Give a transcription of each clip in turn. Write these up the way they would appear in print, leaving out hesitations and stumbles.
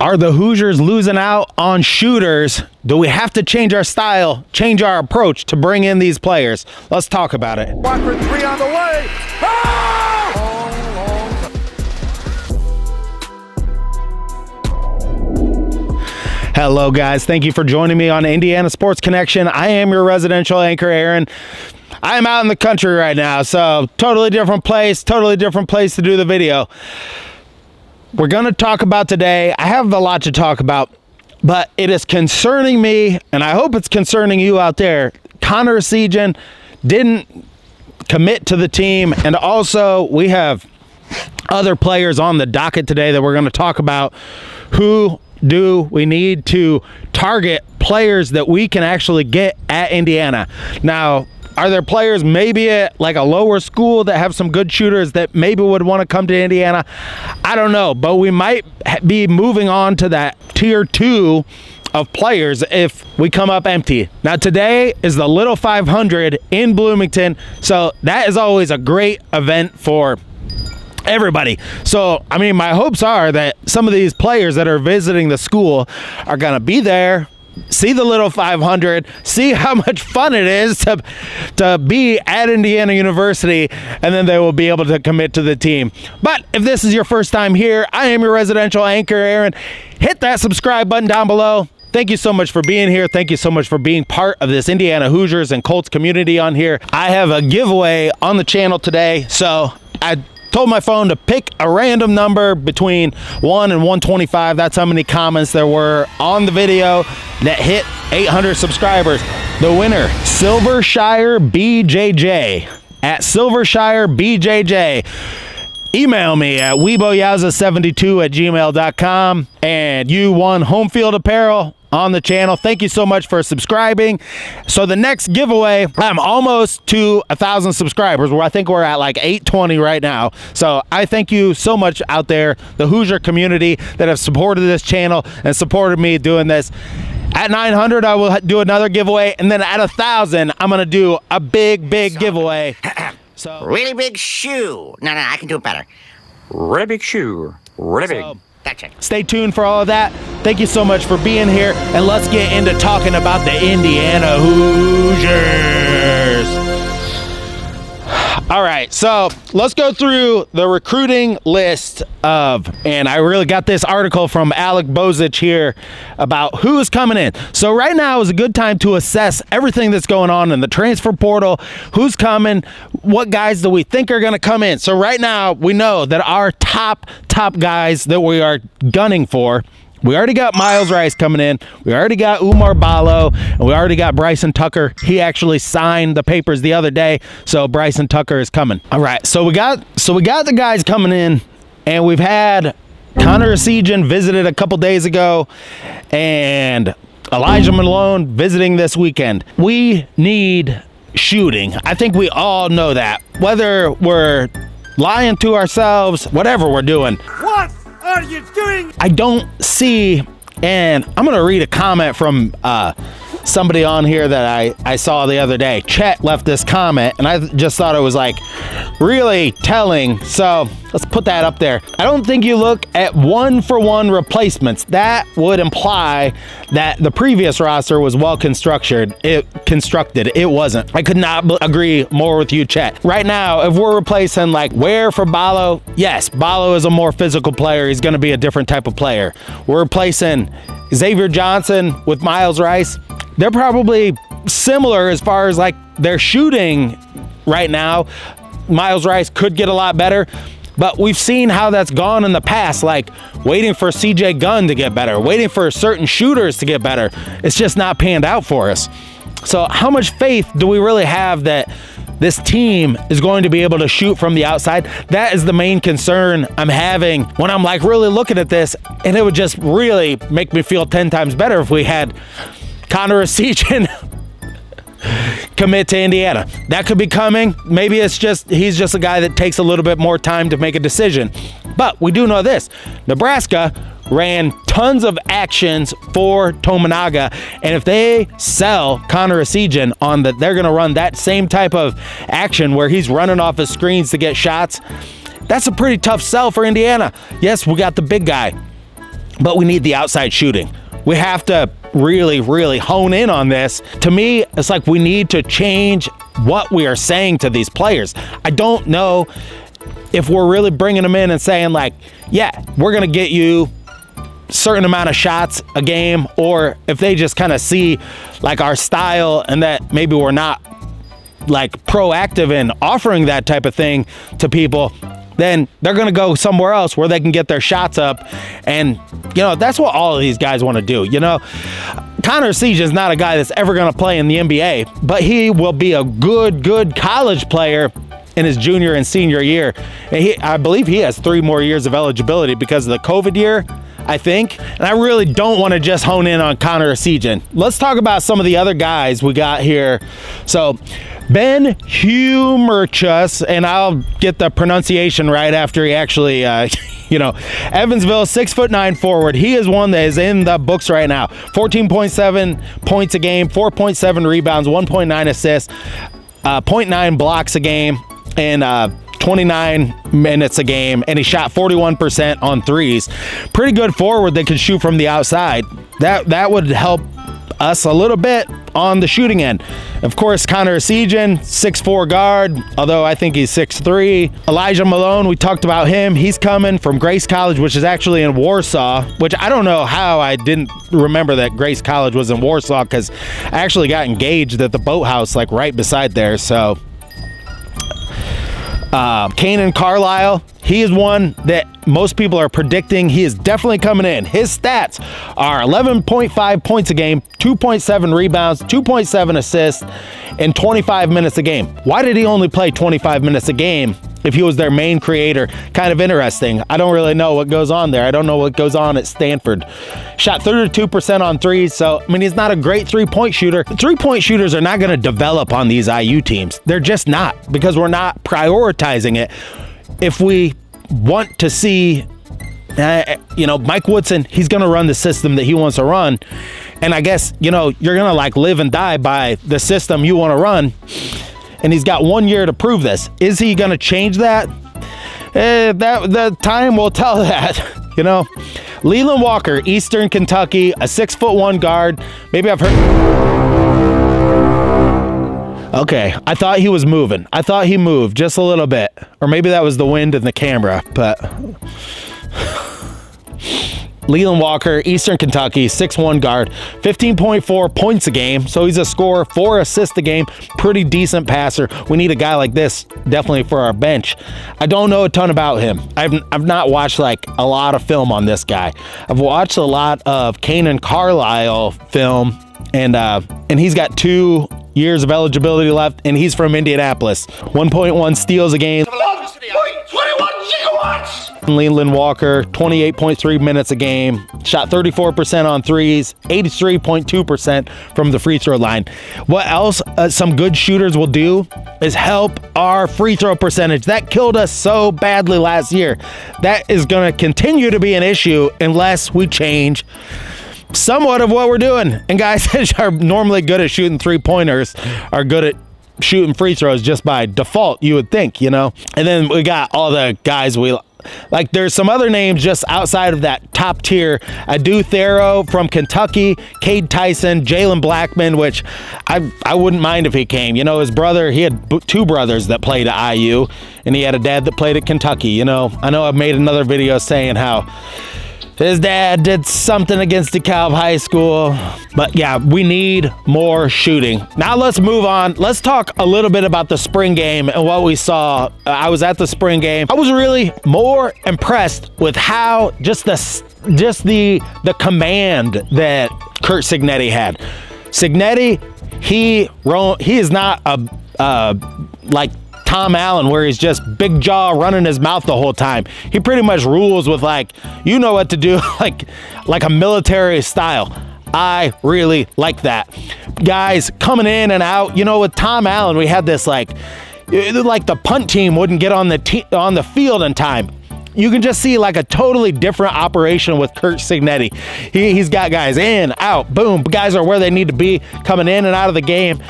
Are the Hoosiers losing out on shooters? Do we have to change our style, change our approach to bring in these players? Let's talk about it. 1 for 3 on the way. Oh! Hello guys, thank you for joining me on Indiana Sports Connection. I am your residential anchor, Aaron. I am out in the country right now, so totally different place to do the video. We're going to talk about today. I have a lot to talk about, but it is concerning me, and I hope it's concerning you out there. Connor Essegian didn't commit to the team, and also we have other players on the docket today that we're going to talk about. Who do we need to target players that we can actually get at Indiana? Now, are there players maybe at like a lower school that have some good shooters that maybe would want to come to Indiana? I don't know, but we might be moving on to that tier 2 of players if we come up empty. Now today is the Little 500 in Bloomington, so that is always a great event for everybody. So, I mean, my hopes are that some of these players that are visiting the school are going to be there, see the Little 500, see how much fun it is to be at Indiana University, and then they will be able to commit to the team. But if this is your first time here, I am your residential anchor, Aaron. Hit that subscribe button down below. Thank you so much for being here. Thank you so much for being part of this Indiana Hoosiers and Colts community on here. I have a giveaway on the channel today, so I told my phone to pick a random number between 1 and 125. That's how many comments there were on the video that hit 800 subscribers. The winner, Silvershire BJJ at Silvershire BJJ. Email me at weeboyowza72@gmail.com, and you won home field apparel on the channel. Thank you so much for subscribing. So the next giveaway, I'm almost to 1,000 subscribers, where I think we're at like 820 right now. So I thank you so much out there, the Hoosier community that have supported this channel and supported me doing this. At 900, I will do another giveaway, and then at 1,000, I'm gonna do a big giveaway. So really big shoe. No, I can do it better. Really big shoe. Really big. Gotcha. Stay tuned for all of that. Thank you so much for being here, and let's get into talking about the Indiana Hoosiers. All right, so let's go through the recruiting list of, and I really got this article from Alec Bozich here about who is coming in. So right now is a good time to assess everything that's going on in the transfer portal, who's coming, what guys do we think are going to come in. So right now we know that our top guys that we are gunning for, we already got Miles Rice coming in. We already got Umar Ballo, and we already got Bryson Tucker. He actually signed the papers the other day, so Bryson Tucker is coming. All right, so we got the guys coming in, and we've had Connor Essegian visited a couple days ago, and Elijah Malone visiting this weekend. We need shooting. I think we all know that. Whether we're lying to ourselves, whatever we're doing. What are you doing? I don't see, and I'm gonna read a comment from somebody on here that I saw the other day. Chet left this comment, and I just thought it was like really telling, so let's put that up there. I don't think you look at 1-for-1 replacements. That would imply that the previous roster was well constructed. It wasn't. I could not agree more with you, Chet. Right now, if we're replacing like Ware for Ballo, yes, Ballo is a more physical player. He's gonna be a different type of player. We're replacing Xavier Johnson with Miles Rice. They're probably similar as far as like their shooting right now. Miles Rice could get a lot better, but we've seen how that's gone in the past, like waiting for CJ Gunn to get better, waiting for certain shooters to get better. It's just not panned out for us. So how much faith do we really have that this team is going to be able to shoot from the outside? That is the main concern I'm having when I'm like really looking at this, and it would just really make me feel 10 times better if we had Connor Essegian commit to Indiana. That could be coming. Maybe it's just he's just a guy that takes a little bit more time to make a decision. But we do know this. Nebraska ran tons of actions for Tominaga, and if they sell Connor Essegian on that, they're going to run that same type of action where he's running off his screens to get shots. That's a pretty tough sell for Indiana. Yes, we got the big guy. but we need the outside shooting. We have to really, really hone in on this. To me, it's like we need to change what we are saying to these players. I don't know if we're really bringing them in and saying like, yeah, we're gonna get you certain amount of shots a game, or if they just kind of see like our style and that maybe we're not like proactive in offering that type of thing to people, then they're going to go somewhere else where they can get their shots up. And, you know, that's what all of these guys want to do. You know, Connor Siege is not a guy that's ever going to play in the NBA, but he will be a good college player in his junior and senior year. And I believe he has 3 more years of eligibility because of the COVID year, I think. And I really don't want to just hone in on Connor Siege. Let's talk about some of the other guys we got here. So venturous, and I'll get the pronunciation right after he actually, you know, Evansville, 6'9" forward. He is one that is in the books right now. 14.7 points a game, 4.7 rebounds, 1.9 assists, 0.9 blocks a game, and 29 minutes a game, and he shot 41% on threes. Pretty good forward that can shoot from the outside. That would help us a little bit on the shooting end. Of course, Connor Siege, 6'4" guard, although I think he's 6'3". Elijah Malone, we talked about him. He's coming from Grace College, which is actually in Warsaw, which I don't know how I didn't remember that Grace College was in Warsaw, because I actually got engaged at the boathouse like right beside there. So Kanan Carlisle, he is one that most people are predicting he is definitely coming in. His stats are 11.5 points a game, 2.7 rebounds, 2.7 assists, and 25 minutes a game. Why did he only play 25 minutes a game if he was their main creator? Kind of interesting. I don't really know what goes on there. I don't know what goes on at Stanford. Shot 32% on threes, so I mean, he's not a great three-point shooter. Three-point shooters are not going to develop on these IU teams. They're just not, because we're not prioritizing it. If we want to see, you know, Mike Woodson, he's going to run the system that he wants to run. And I guess, you know, you're going to like live and die by the system you want to run. And he's got 1 year to prove this. Is he going to change that? The time will tell that, you know. Leland Walker, Eastern Kentucky, a 6'1" guard. Maybe I've heard. Okay, I thought he was moving. I thought he moved just a little bit. Or maybe that was the wind in the camera, but Leland Walker, Eastern Kentucky, 6'1" guard, 15.4 points a game. So he's a scorer, 4 assists a game, pretty decent passer. We need a guy like this definitely for our bench. I don't know a ton about him. I've not watched like a lot of film on this guy. I've watched a lot of Kanan Carlisle film, and he's got 2 years of eligibility left, and he's from Indianapolis. 1.1 steals a game. 21 gigawatts! Leland Walker, 28.3 minutes a game, shot 34% on threes, 83.2% from the free throw line. What else some good shooters will do is help our free throw percentage. That killed us so badly last year. That is going to continue to be an issue unless we change somewhat of what we're doing. And guys that are normally good at shooting 3-pointers are good at shooting free throws just by default, you would think, you know. And then we got all the guys we like. There's some other names just outside of that top tier. Adu Thero from Kentucky, Cade Tyson, Jalen Blackman, which I wouldn't mind if he came. You know, his brother, he had 2 brothers that played at IU, and he had a dad that played at Kentucky. You know, I know I've made another video saying how his dad did something against DeKalb High School. But yeah, we need more shooting. Now let's move on. Let's talk a little bit about the spring game and what we saw. I was at the spring game. I was really more impressed with how just the command that Curt Cignetti had. Cignetti, he is not a like Tom Allen, where he's just big jaw running his mouth the whole time. He pretty much rules with like, you know what to do, like a military style. I really like that. Guys coming in and out. You know, with Tom Allen, we had this like the punt team wouldn't get on the field in time. You can just see like a totally different operation with Curt Cignetti. He's got guys in, out, boom. Guys are where they need to be, coming in and out of the game.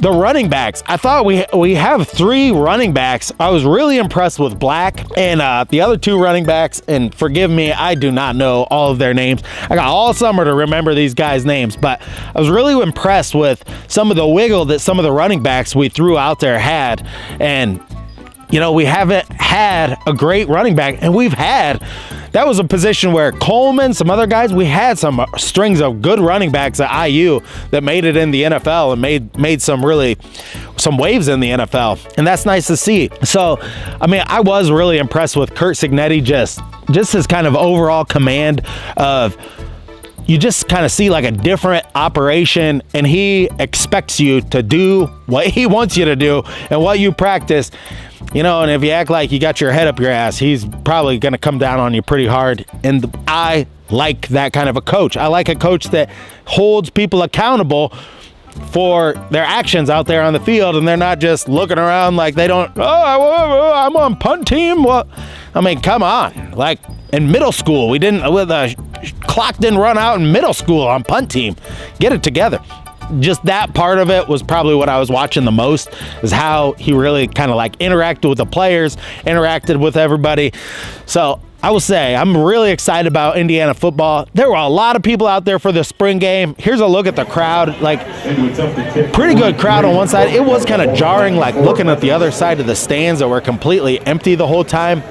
The running backs, I thought we have 3 running backs. I was really impressed with Black and the other 2 running backs, and forgive me, I do not know all of their names. I got all summer to remember these guys' names, but I was really impressed with some of the wiggle that some of the running backs we threw out there had. And you know, we haven't had a great running back, and that was a position where Coleman, some other guys, we had some strings of good running backs at IU that made it in the NFL and made some waves in the NFL, and that's nice to see. So, I mean, I was really impressed with Curt Cignetti, just his kind of overall command of, you just kind of see like a different operation, and he expects you to do what he wants you to do and what you practice. You know, and if you act like you got your head up your ass, he's probably going to come down on you pretty hard. And I like that kind of a coach. I like a coach that holds people accountable for their actions out there on the field, and they're not just looking around like they don't, I'm on punt team. Well, I mean, come on. Like in middle school, clock didn't run out in middle school on punt team. Get it together. Just that part of it was probably what I was watching the most, is how he really kind of like interacted with the players, interacted with everybody. So I will say I'm really excited about Indiana football. There were a lot of people out there for the spring game. Here's a look at the crowd. Like, pretty good crowd on one side. It was kind of jarring, like looking at the other side of the stands that were completely empty the whole time.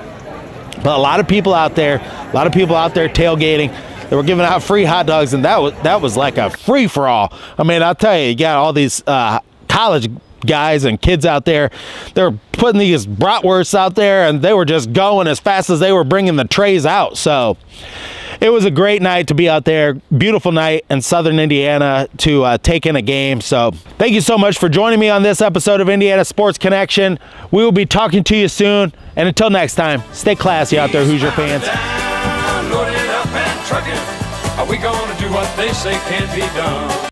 But a lot of people out there tailgating. They were giving out free hot dogs, and that was like a free-for-all. I mean, I'll tell you got all these college guys and kids out there. They're putting these bratwursts out there, and they were just going as fast as they were bringing the trays out. So it was a great night to be out there. Beautiful night in Southern Indiana to take in a game. So thank you so much for joining me on this episode of Indiana Sports Connection. We will be talking to you soon. And until next time, stay classy out there, Hoosier fans. Are we gonna do what they say can't be done?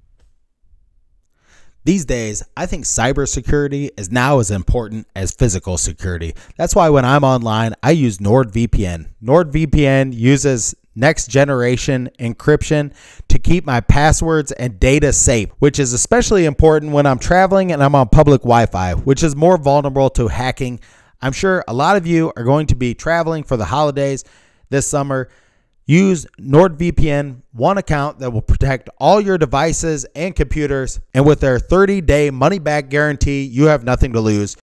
These days, I think cybersecurity is now as important as physical security. That's why when I'm online, I use NordVPN. NordVPN uses next generation encryption to keep my passwords and data safe, which is especially important when I'm traveling and I'm on public Wi-Fi, which is more vulnerable to hacking. I'm sure a lot of you are going to be traveling for the holidays this summer. Use NordVPN, one account that will protect all your devices and computers. And with their 30-day money-back guarantee, you have nothing to lose.